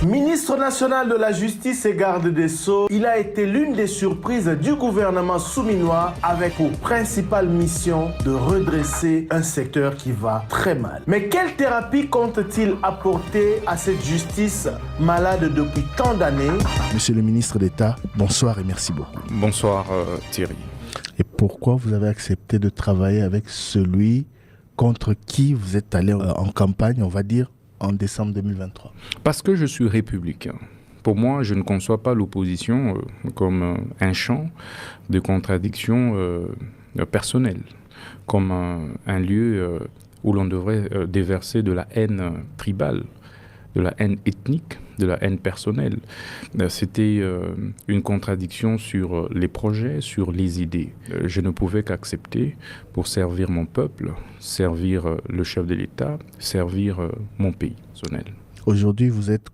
Ministre national de la Justice et garde des Sceaux, il a été l'une des surprises du gouvernement souminois avec pour principale mission de redresser un secteur qui va très mal. Mais quelle thérapie compte-t-il apporter à cette justice malade depuis tant d'années? Monsieur le ministre d'État, bonsoir et merci beaucoup. Bonsoir Thierry. Et pourquoi vous avez accepté de travailler avec celui contre qui vous êtes allé en campagne, on va dire, en décembre 2023? Parce que je suis républicain. Pour moi, je ne conçois pas l'opposition comme un champ de contradiction personnelle, comme un lieu où l'on devrait déverser de la haine tribale, de la haine ethnique, de la haine personnelle. C'était une contradiction sur les projets, sur les idées. Je ne pouvais qu'accepter pour servir mon peuple, servir le chef de l'État, servir mon pays personnel. Aujourd'hui, vous êtes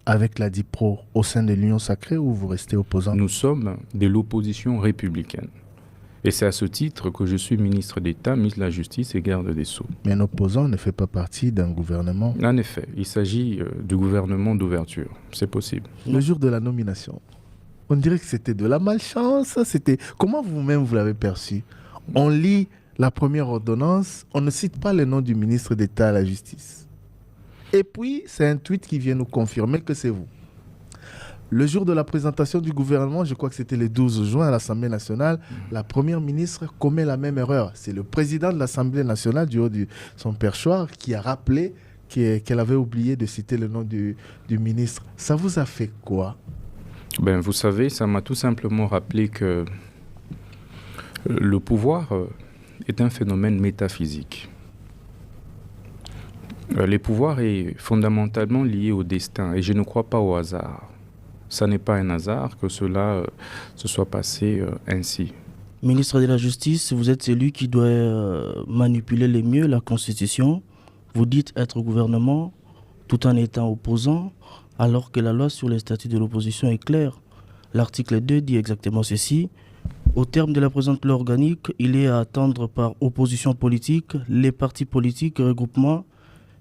avec la DIPRO au sein de l'Union Sacrée ou vous restez opposant? Nous sommes de l'opposition républicaine. Et c'est à ce titre que je suis ministre d'État, ministre de la Justice et garde des Sceaux. Mais un opposant ne fait pas partie d'un gouvernement. En effet, il s'agit du gouvernement d'ouverture. C'est possible. Le jour de la nomination, on dirait que c'était de la malchance. Comment vous-même vous l'avez perçu? On lit la première ordonnance, on ne cite pas le nom du ministre d'État à la Justice. Et puis, c'est un tweet qui vient nous confirmer que c'est vous. Le jour de la présentation du gouvernement, je crois que c'était le 12 juin à l'Assemblée nationale, la première ministre commet la même erreur. C'est le président de l'Assemblée nationale, du haut de son perchoir, qui a rappelé qu'elle avait oublié de citer le nom du ministre. Ça vous a fait quoi? Vous savez, ça m'a tout simplement rappelé que le pouvoir est un phénomène métaphysique. Le pouvoir est fondamentalement lié au destin et je ne crois pas au hasard. Ça n'est pas un hasard que cela se soit passé ainsi. Ministre de la Justice, vous êtes celui qui doit manipuler le mieux la Constitution. Vous dites être au gouvernement tout en étant opposant, alors que la loi sur les statuts de l'opposition est claire. L'article 2 dit exactement ceci. Au terme de la présente loi organique, il est à attendre par opposition politique les partis politiques et regroupements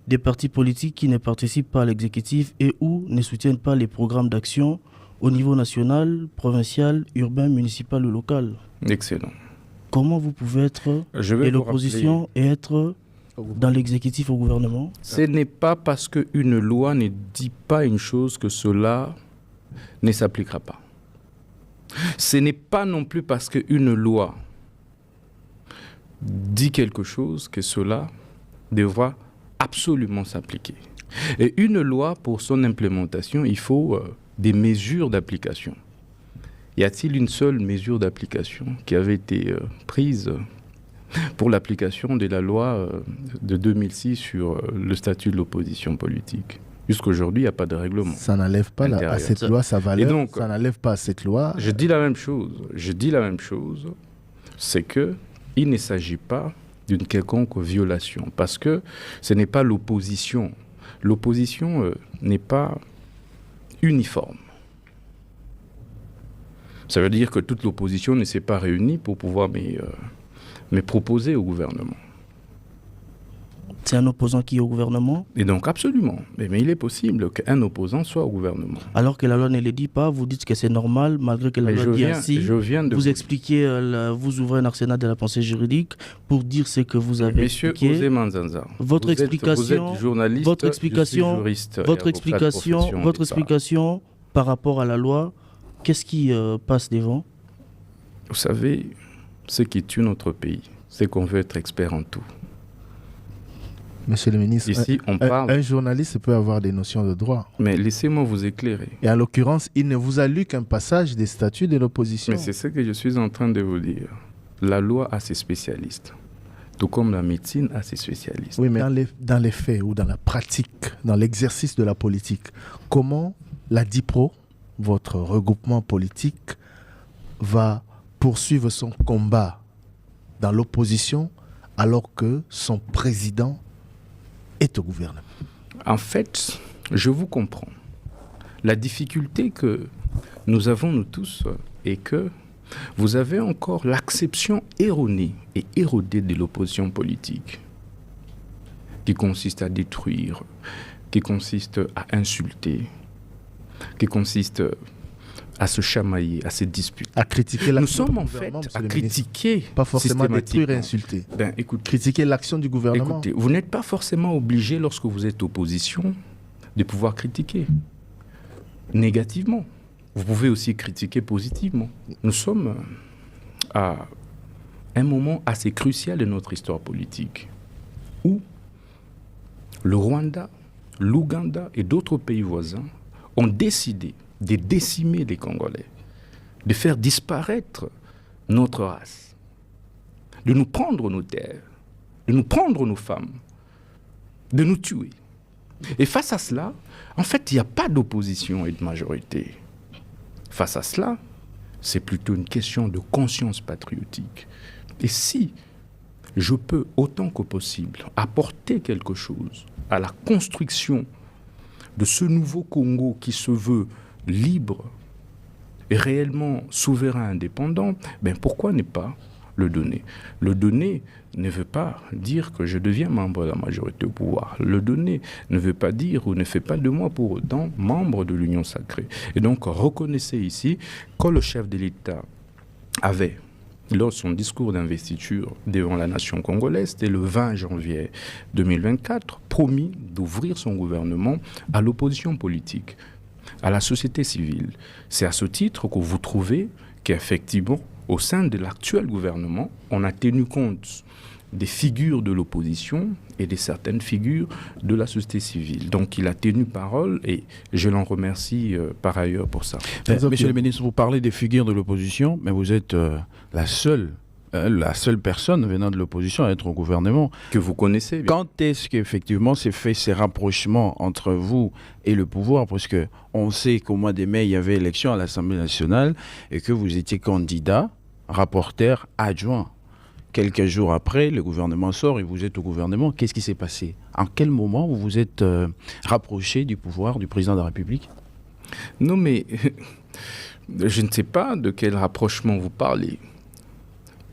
des partis politiques qui ne participent pas à l'exécutif et ou ne soutiennent pas les programmes d'action au niveau national, provincial, urbain, municipal ou local. Excellent. Comment vous pouvez être de l'opposition et être dans l'exécutif au gouvernement? Ce n'est pas parce qu'une loi ne dit pas une chose que cela ne s'appliquera pas. Ce n'est pas non plus parce qu'une loi dit quelque chose que cela devra absolument s'appliquer. Et une loi, pour son implémentation, il faut des mesures d'application. Y a-t-il une seule mesure d'application qui avait été prise pour l'application de la loi de 2006 sur le statut de l'opposition politique? Jusqu'aujourd'hui, il n'y a pas de règlement. Ça n'enlève pas à cette loi sa valeur. Et donc, ça n'enlève pas à cette loi. Je dis la même chose. C'est qu'il ne s'agit pas d'une quelconque violation, parce que ce n'est pas l'opposition. L'opposition n'est pas uniforme. Ça veut dire que toute l'opposition ne s'est pas réunie pour pouvoir me proposer au gouvernement. C'est un opposant qui est au gouvernement? Et donc absolument. Mais il est possible qu'un opposant soit au gouvernement. Alors que la loi ne le dit pas, vous dites que c'est normal, malgré que la loi dit ainsi. Vous expliquez, vous ouvrez un arsenal de la pensée juridique pour dire ce que vous avez expliqué. Monsieur Osé Manzanza, votre explication par rapport à la loi, qu'est-ce qui passe devant? Vous savez, ce qui tue notre pays, c'est qu'on veut être expert en tout. Monsieur le ministre, ici, on parle... un journaliste peut avoir des notions de droit. Mais laissez-moi vous éclairer. Et en l'occurrence, il ne vous a lu qu'un passage des statuts de l'opposition. Mais c'est ce que je suis en train de vous dire. La loi a ses spécialistes, tout comme la médecine a ses spécialistes. Oui, mais dans les faits ou dans la pratique, dans l'exercice de la politique, comment la DIPRO, votre regroupement politique, va poursuivre son combat dans l'opposition alors que son président est au gouvernement? En fait, je vous comprends. La difficulté que nous avons, nous tous, est que vous avez encore l'acception erronée et érodée de l'opposition politique, qui consiste à détruire, qui consiste à insulter, qui consiste à se chamailler, à se disputer. À critiquer Nous l'action sommes du en fait gouvernement, monsieur à le ministre. critiquer Pas forcément détruire et systématiquement. insulter. Ben, Critiquer l'action du gouvernement. écoutez, vous n'êtes pas forcément obligé, lorsque vous êtes opposition, de pouvoir critiquer négativement. Vous pouvez aussi critiquer positivement. Nous sommes à un moment assez crucial de notre histoire politique, où le Rwanda, l'Ouganda et d'autres pays voisins ont décidé de décimer les Congolais, de faire disparaître notre race, de nous prendre nos terres, de nous prendre nos femmes, de nous tuer. Et face à cela, en fait, il n'y a pas d'opposition et de majorité. Face à cela, c'est plutôt une question de conscience patriotique. Et si je peux, autant que possible, apporter quelque chose à la construction de ce nouveau Congo qui se veut libre et réellement souverain, indépendant, ben pourquoi ne pas le donner? Le donner ne veut pas dire que je deviens membre de la majorité au pouvoir. Le donner ne veut pas dire ou ne fait pas de moi pour autant membre de l'Union sacrée. Et donc reconnaissez ici que le chef de l'État avait, lors de son discours d'investiture devant la nation congolaise, c'était le 20 janvier 2024, promis d'ouvrir son gouvernement à l'opposition politique, à la société civile. C'est à ce titre que vous trouvez qu'effectivement, au sein de l'actuel gouvernement, on a tenu compte des figures de l'opposition et de certaines figures de la société civile. Donc il a tenu parole et je l'en remercie par ailleurs pour ça. Monsieur le ministre, vous parlez des figures de l'opposition, mais vous êtes la seule personne venant de l'opposition à être au gouvernement. Que vous connaissez bien. Quand est-ce qu'effectivement s'est fait ces rapprochements entre vous et le pouvoir? Parce qu'on sait qu'au mois de mai, il y avait élection à l'Assemblée nationale et que vous étiez candidat, rapporteur adjoint. Quelques jours après, le gouvernement sort et vous êtes au gouvernement. Qu'est-ce qui s'est passé? En quel moment vous vous êtes rapproché du pouvoir du président de la République? Non, mais je ne sais pas de quel rapprochement vous parlez.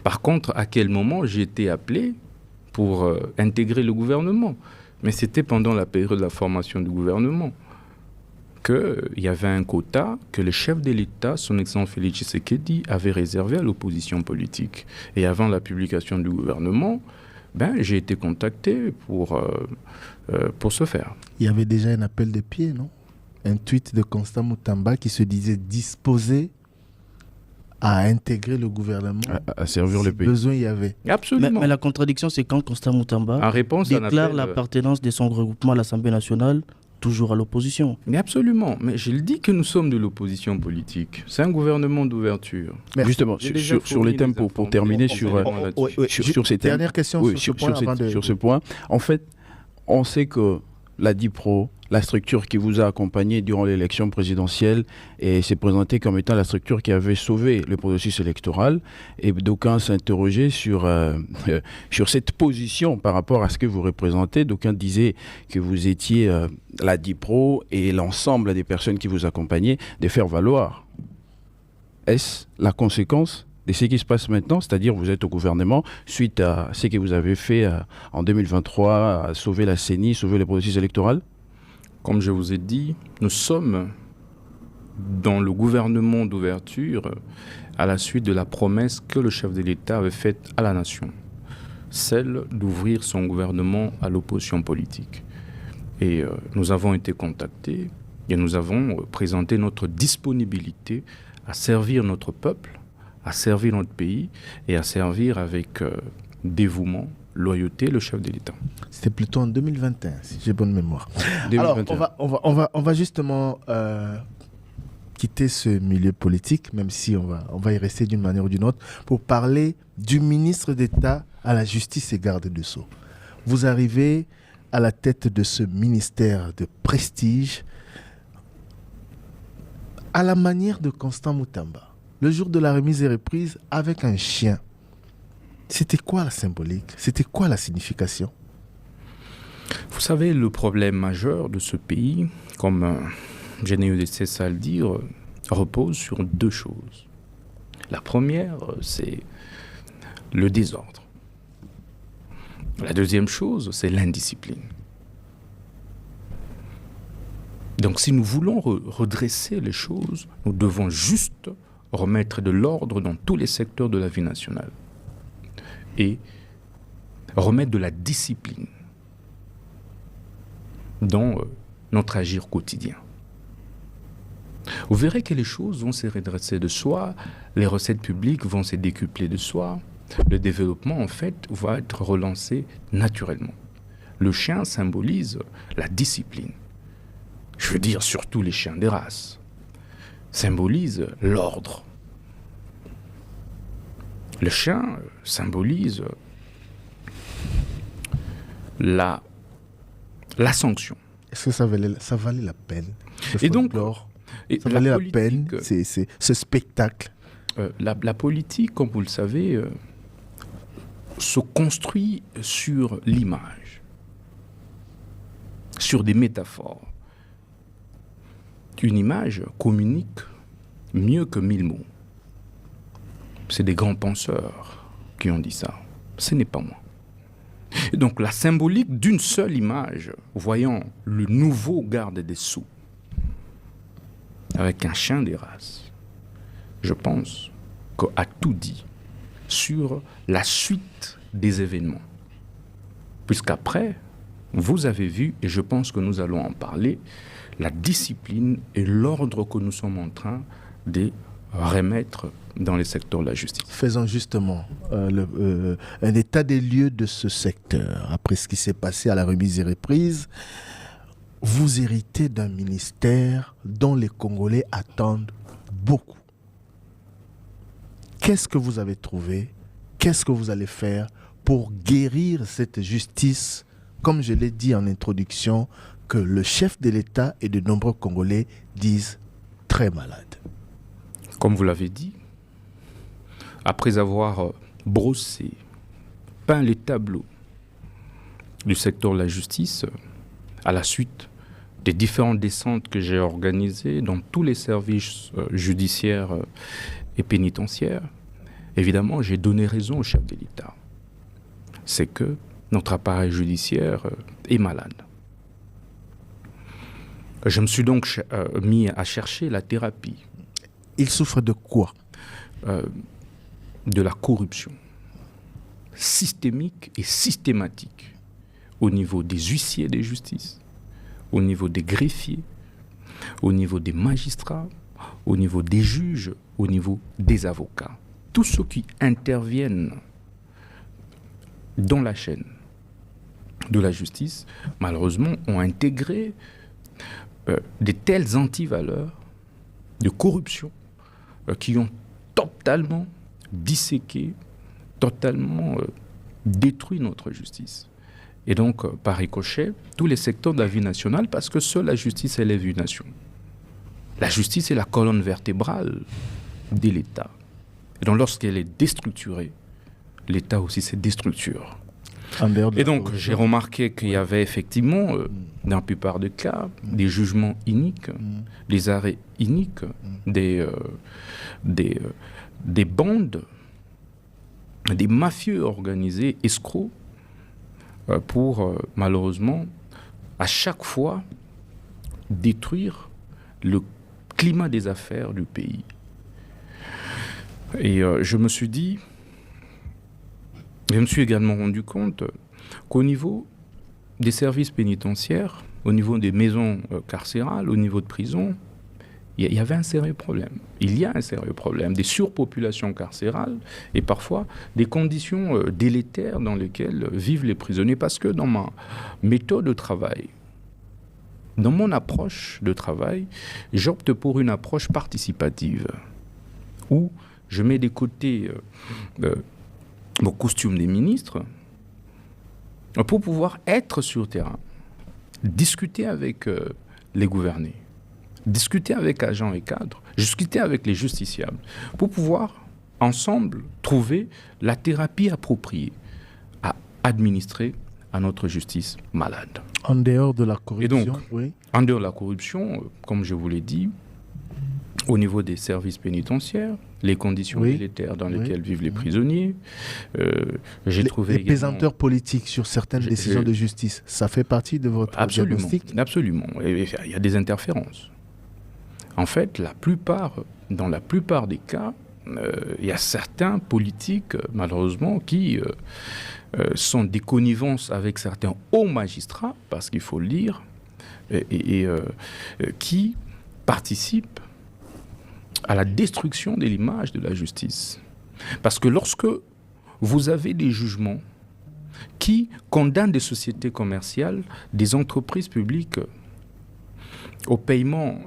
Par contre, à quel moment j'ai été appelé pour intégrer le gouvernement? Mais c'était pendant la période de la formation du gouvernement qu'il y avait un quota que le chef de l'État, son excellence Félix Tshisekedi, avait réservé à l'opposition politique. Et avant la publication du gouvernement, j'ai été contacté pour ce faire. Il y avait déjà un appel de pied, non? Un tweet de Constant Moutamba qui se disait disposé à intégrer le gouvernement, à servir le pays. Besoin il y avait. Absolument. Mais la contradiction, c'est quand Constant Moutamba En réponse à un déclare appel, l'appartenance de son regroupement à l'Assemblée nationale, toujours à l'opposition. Mais absolument. Mais je le dis que nous sommes de l'opposition politique. C'est un gouvernement d'ouverture. Merci. Justement, J'ai déjà sur les fourni thèmes, les pour terminer sur ces thèmes. Dernière question Oui, sur ce point avant de... sur ce point. En fait, on sait que la DIPRO, la structure qui vous a accompagné durant l'élection présidentielle, et s'est présentée comme étant la structure qui avait sauvé le processus électoral. Et d'aucuns s'interrogeaient sur cette position par rapport à ce que vous représentez. D'aucuns disaient que vous étiez la DIPRO et l'ensemble des personnes qui vous accompagnaient de faire valoir. Est-ce la conséquence de ce qui se passe maintenant, c'est-à-dire vous êtes au gouvernement suite à ce que vous avez fait en 2023, à sauver la CENI, sauver le processus électoral? Comme je vous ai dit, nous sommes dans le gouvernement d'ouverture à la suite de la promesse que le chef de l'État avait faite à la nation, celle d'ouvrir son gouvernement à l'opposition politique. Et nous avons été contactés et nous avons présenté notre disponibilité à servir notre peuple, à servir notre pays et à servir avec dévouement, loyauté le chef de l'État. C'était plutôt en 2021, si j'ai bonne mémoire. 2021. Alors, on va justement quitter ce milieu politique, même si on va y rester d'une manière ou d'une autre, pour parler du ministre d'État à la justice et garde des Sceaux. Vous arrivez à la tête de ce ministère de prestige à la manière de Constant Moutamba. Le jour de la remise et reprise avec un chien. C'était quoi la symbolique? C'était quoi la signification? Vous savez, le problème majeur de ce pays, comme je n'ai eu de cesse à le dire, repose sur deux choses. La première, c'est le désordre. La deuxième chose, c'est l'indiscipline. Donc si nous voulons redresser les choses, nous devons juste remettre de l'ordre dans tous les secteurs de la vie nationale et remettre de la discipline dans notre agir quotidien. Vous verrez que les choses vont se redresser de soi, les recettes publiques vont se décupler de soi, le développement en fait va être relancé naturellement. Le chien symbolise la discipline. Je veux dire surtout les chiens des races. Symbolise l'ordre. Le chien symbolise la sanction. Est-ce que ça valait la peine? Et donc, ça valait la peine, ce spectacle? La politique, comme vous le savez, se construit sur l'image, sur des métaphores. Une image communique mieux que 1000 mots. C'est des grands penseurs qui ont dit ça. Ce n'est pas moi. Et donc la symbolique d'une seule image, voyant le nouveau garde des Sceaux, avec un chien des races, je pense qu'a tout dit sur la suite des événements. Puisqu'après, vous avez vu, et je pense que nous allons en parler, la discipline et l'ordre que nous sommes en train de remettre dans les secteurs de la justice. Faisons justement un état des lieux de ce secteur. Après ce qui s'est passé à la remise et reprise, vous héritez d'un ministère dont les Congolais attendent beaucoup. Qu'est-ce que vous avez trouvé? Qu'est-ce que vous allez faire pour guérir cette justice, comme je l'ai dit en introduction, que le chef de l'État et de nombreux Congolais disent très malade? Comme vous l'avez dit, après avoir brossé, peint les tableaux du secteur de la justice, à la suite des différentes descentes que j'ai organisées dans tous les services judiciaires et pénitentiaires, évidemment, j'ai donné raison au chef de l'État. C'est que notre appareil judiciaire est malade. Je me suis donc mis à chercher la thérapie. Il souffre de quoi? De la corruption systémique et systématique au niveau des huissiers de justice, au niveau des greffiers, au niveau des magistrats, au niveau des juges, au niveau des avocats. Tous ceux qui interviennent dans la chaîne de la justice, malheureusement, ont intégré de telles antivaleurs de corruption qui ont totalement disséqué, totalement détruit notre justice. Et donc, par ricochet, tous les secteurs de la vie nationale, parce que seule la justice élève une nation. La justice est la colonne vertébrale de l'État. Et donc, lorsqu'elle est déstructurée, l'État aussi se déstructure. Et donc, j'ai remarqué qu'il y avait effectivement, dans la plupart des cas, des jugements iniques, des arrêts iniques, des bandes, des mafieux organisés, escrocs, pour malheureusement, à chaque fois, détruire le climat des affaires du pays. Et je me suis dit, je me suis également rendu compte qu'au niveau des services pénitentiaires, au niveau des maisons carcérales, au niveau de prison, il y avait un sérieux problème. Il y a un sérieux problème, des surpopulations carcérales et parfois des conditions délétères dans lesquelles vivent les prisonniers. Parce que dans ma méthode de travail, dans mon approche de travail, j'opte pour une approche participative où je mets des côtés mon costume des ministres pour pouvoir être sur le terrain, discuter avec les gouvernés, discuter avec agents et cadres, discuter avec les justiciables, pour pouvoir ensemble trouver la thérapie appropriée à administrer à notre justice malade. En dehors de la corruption, et donc, oui. En dehors de la corruption, comme je vous l'ai dit, au niveau des services pénitentiaires, les conditions délétères dans lesquelles vivent les prisonniers. J'ai trouvé les pesanteurs politiques sur certaines décisions de justice, ça fait partie de votre diagnostic? Absolument. Il y a des interférences. En fait, dans la plupart des cas, il y a certains politiques, malheureusement, qui sont des connivences avec certains hauts magistrats, parce qu'il faut le dire, qui participent à la destruction de l'image de la justice. Parce que lorsque vous avez des jugements qui condamnent des sociétés commerciales, des entreprises publiques au paiement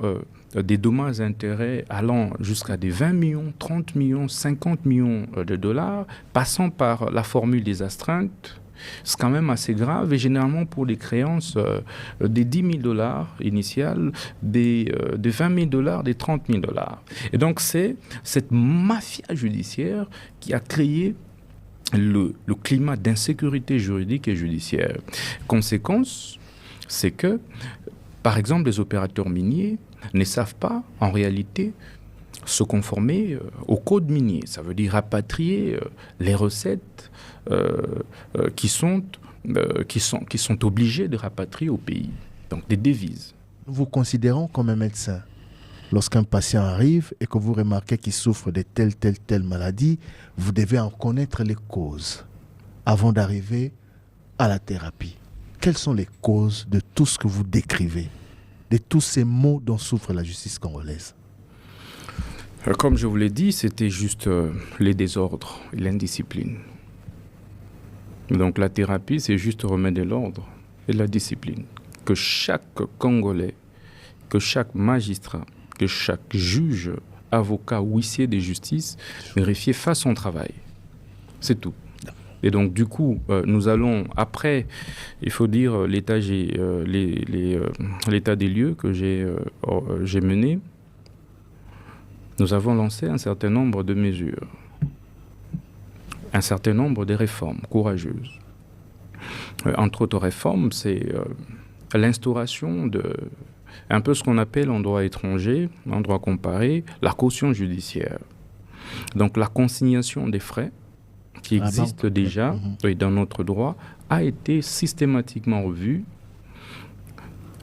des dommages et intérêts allant jusqu'à des 20 millions, 30 millions, 50 millions de dollars, passant par la formule des astreintes, c'est quand même assez grave, et généralement pour des créances des 10 000 dollars initiales, des 20 000 dollars, des 30 000 dollars. Et donc c'est cette mafia judiciaire qui a créé le climat d'insécurité juridique et judiciaire. Conséquence, c'est que, par exemple, les opérateurs miniers ne savent pas, en réalité, se conformer au code minier. Ça veut dire rapatrier les recettes qui sont obligés de rapatrier au pays. Donc des devises. Nous vous considérons comme un médecin. Lorsqu'un patient arrive et que vous remarquez qu'il souffre de telle maladie, vous devez en connaître les causes avant d'arriver à la thérapie. Quelles sont les causes de tout ce que vous décrivez, de tous ces maux dont souffre la justice congolaise? Comme je vous l'ai dit, c'était juste les désordres et l'indiscipline. Donc la thérapie, c'est juste remettre de l'ordre et de la discipline. Que chaque Congolais, que chaque magistrat, que chaque juge, avocat ou huissier de justice, vérifier fasse son travail. C'est tout. Et donc du coup, nous allons, après, il faut dire, l'état des lieux que j'ai mené, nous avons lancé un certain nombre de mesures, un certain nombre de réformes courageuses. Entre autres réformes, c'est l'instauration de un peu ce qu'on appelle en droit étranger, en droit comparé, la caution judiciaire. Donc la consignation des frais qui existe déjà dans notre droit a été systématiquement revue,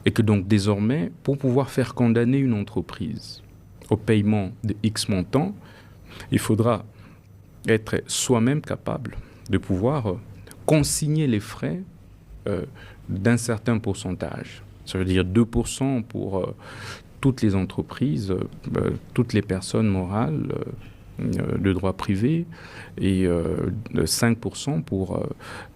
et que donc désormais, pour pouvoir faire condamner une entreprise au paiement de X montant, il faudra être soi-même capable de pouvoir consigner les frais d'un certain pourcentage. Ça veut dire 2% pour toutes les entreprises, toutes les personnes morales de droit privé, et 5% pour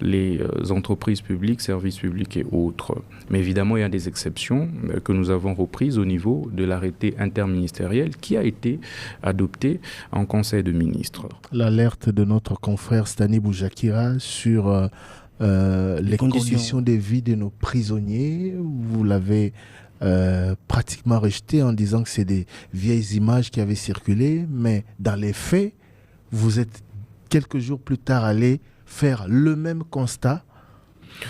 les entreprises publiques, services publics et autres. Mais évidemment, il y a des exceptions que nous avons reprises au niveau de l'arrêté interministériel qui a été adopté en Conseil de ministres. L'alerte de notre confrère Stani Boujakira sur les conditions de vie de nos prisonniers, vous l'avez pratiquement rejeté en disant que c'est des vieilles images qui avaient circulé, mais dans les faits, vous êtes quelques jours plus tard allé faire le même constat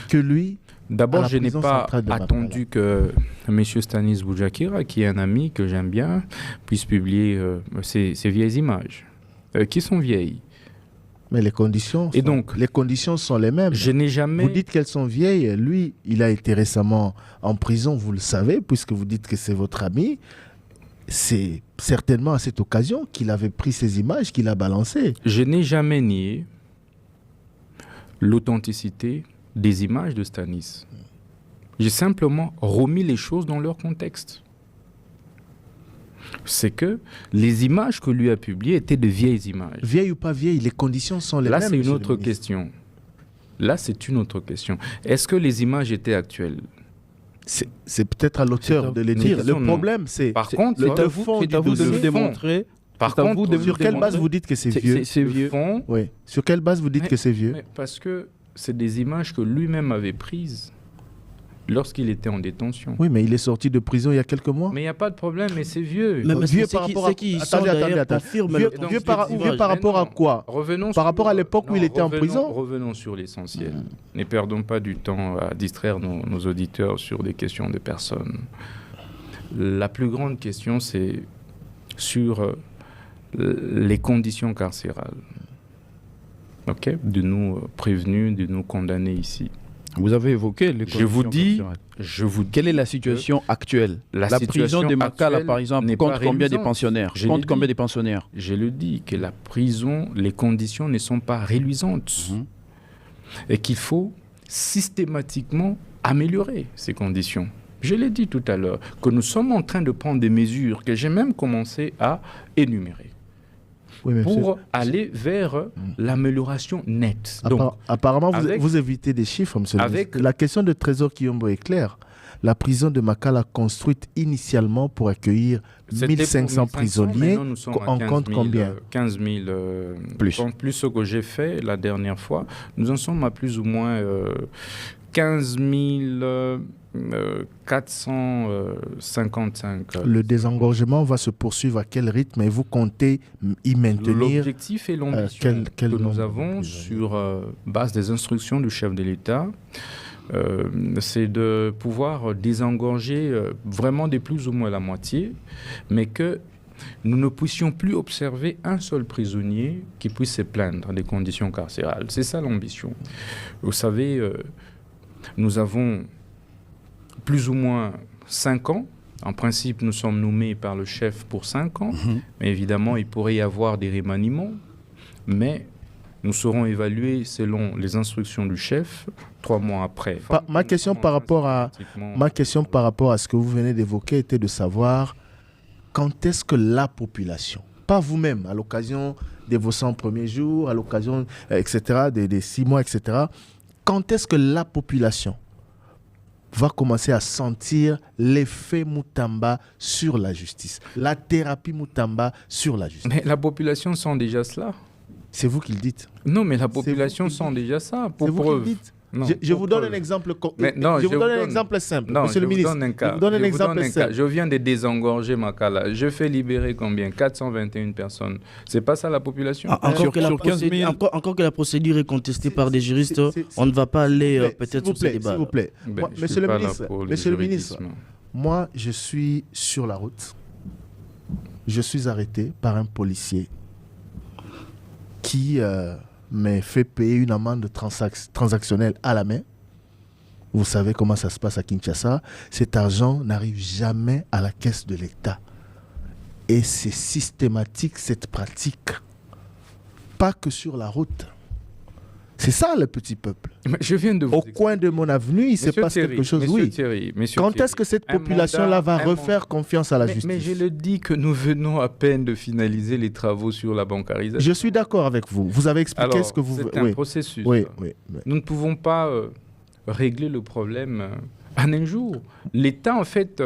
que lui. D'abord, je n'ai pas attendu que M. Stanis Boujakira, qui est un ami que j'aime bien, puisse publier ces vieilles images, qui sont vieilles. Mais les conditions sont les mêmes. Je n'ai jamais... Vous dites qu'elles sont vieilles. Lui, il a été récemment en prison, vous le savez, puisque vous dites que c'est votre ami. C'est certainement à cette occasion qu'il avait pris ces images, qu'il a balancées. Je n'ai jamais nié l'authenticité des images de Stanis. J'ai simplement remis les choses dans leur contexte. C'est que les images que lui a publiées étaient de vieilles images. Vieilles ou pas vieilles, les conditions sont les mêmes. Là, c'est une autre question. Là, c'est une autre question. Est-ce que les images étaient actuelles ? C'est peut-être à l'auteur de les dire. Le problème, c'est... Par contre, c'est à vous de le démontrer. Par contre, sur quelle base vous dites que c'est vieux ? C'est vieux. Oui. Sur quelle base vous dites que c'est vieux ? Parce que c'est des images que lui-même avait prises lorsqu'il était en détention. Oui, mais il est sorti de prison il y a quelques mois. Mais il n'y a pas de problème, mais c'est vieux. Mais vieux par rapport à... Vieux par rapport à quoi ? Par rapport à l'époque où il était en prison ? Revenons sur l'essentiel. Ne perdons pas du temps à distraire nos auditeurs sur des questions de personnes. La plus grande question, c'est sur les conditions carcérales. De nous prévenus, de nous condamner ici. Vous avez évoqué les conditions carcérales. Quelle est la situation actuelle? La prison de Makala, par exemple, compte combien de pensionnaires? Je le dis, que la prison, les conditions ne sont pas reluisantes. Et qu'il faut systématiquement améliorer ces conditions. Je l'ai dit tout à l'heure, que nous sommes en train de prendre des mesures que j'ai même commencé à énumérer. Pour aller vers l'amélioration nette. Donc, apparemment, vous évitez des chiffres, monsieur le ministre. La question de Trésor Kiyombo est claire. La prison de Makala, construite initialement pour accueillir 1500 prisonniers, en compte combien? 15 000 plus. Plus ce que j'ai fait la dernière fois. Nous en sommes à plus ou moins 15 455. Le désengorgement va se poursuivre à quel rythme et vous comptez y maintenir? L'objectif et l'ambition que nous avons sur base des instructions du chef de l'État, c'est de pouvoir désengorger vraiment de plus ou moins la moitié, mais que nous ne puissions plus observer un seul prisonnier qui puisse se plaindre des conditions carcérales. C'est ça l'ambition. Vous savez, nous avons plus ou moins 5 ans. En principe, nous sommes nommés par le chef pour 5 ans. Mais évidemment, il pourrait y avoir des remaniements. Mais nous serons évalués selon les instructions du chef 3 mois après. Ma question par rapport à ce que vous venez d'évoquer était de savoir quand est-ce que la population, pas vous-même, à l'occasion de vos 100 premiers jours, à l'occasion, etc., des 6 mois, etc., quand est-ce que la population va commencer à sentir l'effet Moutamba sur la justice, la thérapie Moutamba sur la justice? Mais la population sent déjà cela. C'est vous qui le dites. Non, mais la population sent déjà ça. Pour preuve. Non, je vous donne un exemple. Je vous donne un exemple simple. Non, monsieur le ministre. Je vous donne un exemple simple. Je viens de désengorger Makala. Je fais libérer combien? 421 personnes. C'est pas ça la population? Encore que la procédure est contestée par des juristes, on ne va pas aller peut-être sur ce débat. S'il vous plaît. Monsieur le ministre, moi, je suis sur la route. Je suis arrêté par un policier qui m'a fait payer une amende transactionnelle à la main. Vous savez comment ça se passe à Kinshasa. Cet argent n'arrive jamais à la caisse de l'État. Et c'est systématique, cette pratique. Pas que sur la route. C'est ça le petit peuple. Mais je viens de vous coin de mon avenue, il se passe quelque chose. Quand est-ce que cette population-là va refaire confiance à la justice? Mais je le dis que nous venons à peine de finaliser les travaux sur la bancarisation. Je suis d'accord avec vous. Vous avez expliqué ce que vous... C'est un processus. Nous ne pouvons pas régler le problème en un jour. L'État, en fait,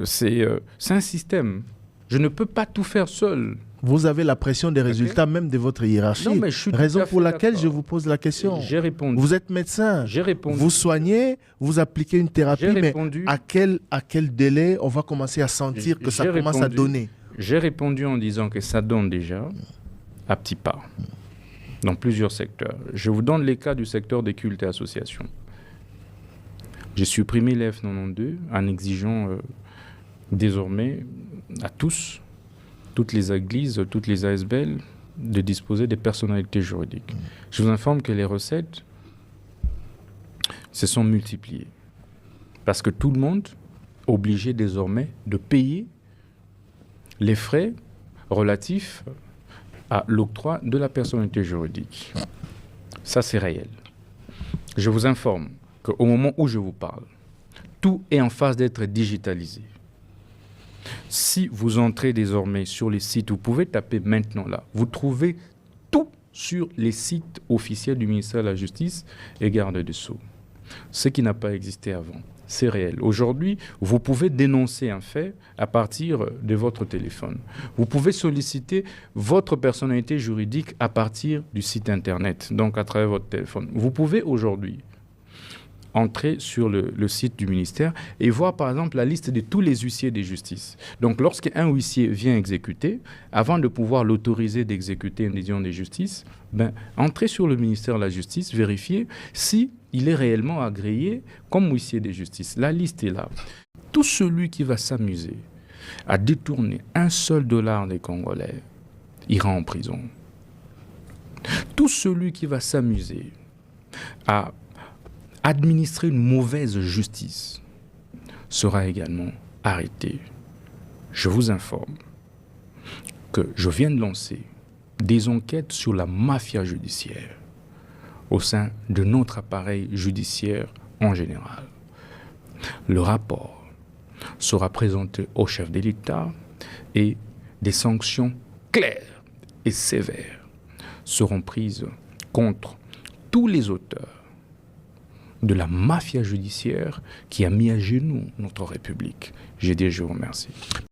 c'est un système. Je ne peux pas tout faire seul. Vous avez la pression des résultats même de votre hiérarchie. Non, mais je suis raison pour laquelle je vous pose la question. J'ai répondu. Vous êtes médecin. J'ai répondu. Vous soignez, vous appliquez une thérapie, mais à quel délai on va commencer à sentir que ça commence à donner? J'ai répondu en disant que ça donne déjà à petits pas dans plusieurs secteurs. Je vous donne les cas du secteur des cultes et associations. J'ai supprimé les F92 en exigeant désormais à tous, toutes les églises, toutes les ASBL, de disposer des personnalités juridiques. Je vous informe que les recettes se sont multipliées. Parce que tout le monde est obligé désormais de payer les frais relatifs à l'octroi de la personnalité juridique. Ça, c'est réel. Je vous informe qu'au moment où je vous parle, tout est en phase d'être digitalisé. Si vous entrez désormais sur les sites, vous pouvez taper maintenant là, vous trouvez tout sur les sites officiels du ministère de la Justice et Garde des Sceaux. Ce qui n'a pas existé avant, c'est réel. Aujourd'hui, vous pouvez dénoncer un fait à partir de votre téléphone. Vous pouvez solliciter votre personnalité juridique à partir du site internet, donc à travers votre téléphone. Vous pouvez aujourd'hui entrer sur le site du ministère et voir par exemple la liste de tous les huissiers de justice. Donc lorsqu'un huissier vient exécuter, avant de pouvoir l'autoriser d'exécuter une décision de justice, entrez sur le ministère de la Justice, vérifiez si il est réellement agréé comme huissier de justice. La liste est là. Tout celui qui va s'amuser à détourner $1 des Congolais ira en prison. Tout celui qui va s'amuser à administrer une mauvaise justice sera également arrêté. Je vous informe que je viens de lancer des enquêtes sur la mafia judiciaire au sein de notre appareil judiciaire en général. Le rapport sera présenté au chef de l'État et des sanctions claires et sévères seront prises contre tous les auteurs de la mafia judiciaire qui a mis à genoux notre République. Je vous remercie.